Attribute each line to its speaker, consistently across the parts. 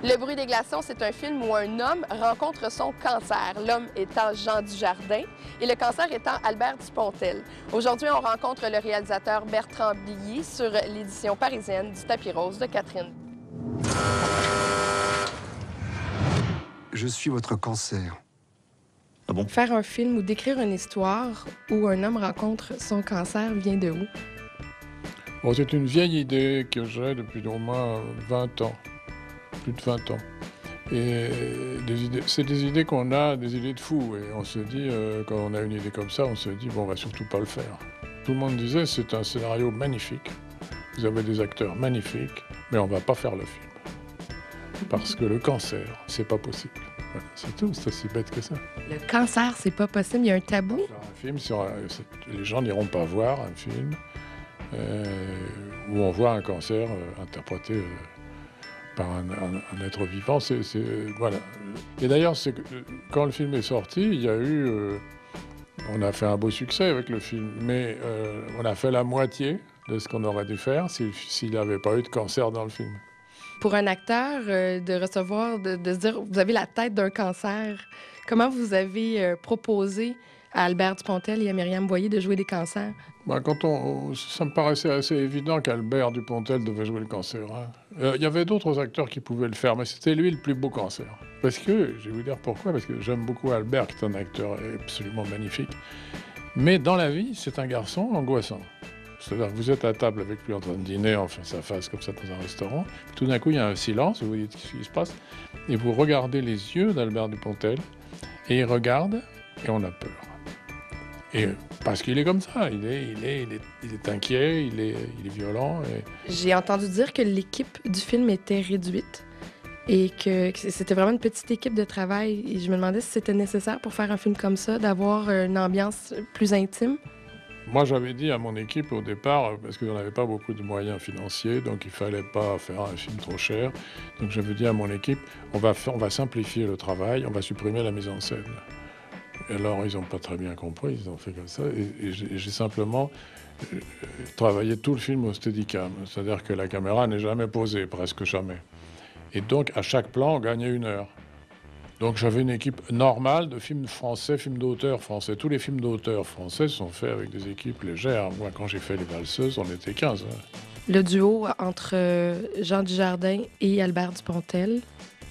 Speaker 1: Le bruit des glaçons, c'est un film où un homme rencontre son cancer, l'homme étant Jean Dujardin et le cancer étant Albert Dupontel. Aujourd'hui, on rencontre le réalisateur Bertrand Blier sur l'édition parisienne du Tapis rose de Catherine.
Speaker 2: Je suis votre cancer.
Speaker 3: Ah bon?
Speaker 1: Faire un film ou décrire une histoire où un homme rencontre son cancer vient de où?
Speaker 4: Bon, c'est une vieille idée que j'ai depuis au moins 20 ans, plus de 20 ans. Et c'est des idées qu'on a, des idées de fous. Et on se dit, quand on a une idée comme ça, on se dit, bon, on va surtout pas le faire. Tout le monde disait, c'est un scénario magnifique, vous avez des acteurs magnifiques, mais on va pas faire le film. Parce que le cancer, c'est pas possible. Voilà, c'est tout, c'est aussi bête que ça.
Speaker 1: Le cancer, c'est pas possible, il y a un tabou.
Speaker 4: Faire un film les gens n'iront pas voir un film où on voit un cancer interprété par un être vivant. Voilà. Et d'ailleurs, quand le film est sorti, il y a eu... on a fait un beau succès avec le film, mais on a fait la moitié de ce qu'on aurait dû faire s'il n'avait pas eu de cancer dans le film.
Speaker 1: Pour un acteur, de recevoir, de se dire, vous avez la tête d'un cancer, comment vous avez proposé à Albert Dupontel et à Myriam Boyer de jouer des cancers?
Speaker 4: Ben, ça me paraissait assez évident qu'Albert Dupontel devait jouer le cancer. Hein. Il y avait d'autres acteurs qui pouvaient le faire, mais c'était lui le plus beau cancer. Parce que, je vais vous dire pourquoi, parce que j'aime beaucoup Albert, qui est un acteur absolument magnifique. Mais dans la vie, c'est un garçon angoissant. C'est-à-dire que vous êtes à table avec lui en train de dîner en face à face, comme ça, dans un restaurant. Puis tout d'un coup, il y a un silence, vous dites ce qui se passe, et vous regardez les yeux d'Albert Dupontel, et il regarde, et on a peur. Et parce qu'il est comme ça, il est inquiet, il est violent.
Speaker 1: J'ai entendu dire que l'équipe du film était réduite et que c'était vraiment une petite équipe de travail. Et je me demandais si c'était nécessaire pour faire un film comme ça, d'avoir une ambiance plus intime.
Speaker 4: Moi, j'avais dit à mon équipe au départ, parce qu'on n'avait pas beaucoup de moyens financiers, donc il ne fallait pas faire un film trop cher. Donc j'avais dit à mon équipe, on va simplifier le travail, on va supprimer la mise en scène. Et alors, ils n'ont pas très bien compris, ils ont fait comme ça. Et j'ai simplement travaillé tout le film au Steadicam. C'est-à-dire que la caméra n'est jamais posée, presque jamais. Et donc, à chaque plan, on gagnait 1 heure. Donc j'avais une équipe normale de films français, films d'auteurs français. Tous les films d'auteurs français sont faits avec des équipes légères. Moi, quand j'ai fait Les Valseuses, on était 15. Hein.
Speaker 1: Le duo entre Jean Dujardin et Albert Dupontel,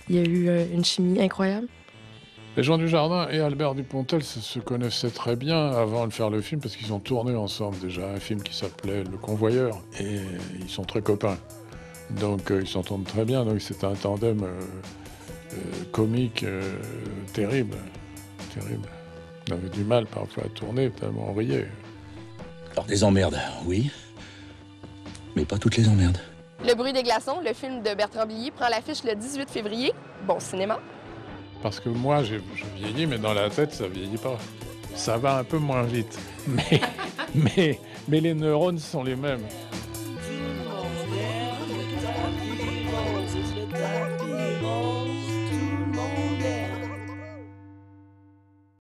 Speaker 1: il y a eu une chimie incroyable.
Speaker 4: Les Jean Dujardin et Albert Dupontel se connaissaient très bien avant de faire le film parce qu'ils ont tourné ensemble déjà un film qui s'appelait Le Convoyeur et ils sont très copains. Donc ils s'entendent très bien. Donc c'est un tandem comique terrible. On avait du mal parfois à tourner tellement on riait.
Speaker 3: Alors des emmerdes, oui, mais pas toutes les emmerdes.
Speaker 1: Le bruit des glaçons, le film de Bertrand Blier, prend l'affiche le 18 février. Bon cinéma.
Speaker 4: Parce que moi, je vieillis, mais dans la tête, ça vieillit pas. Ça va un peu moins vite. Mais les neurones sont les mêmes.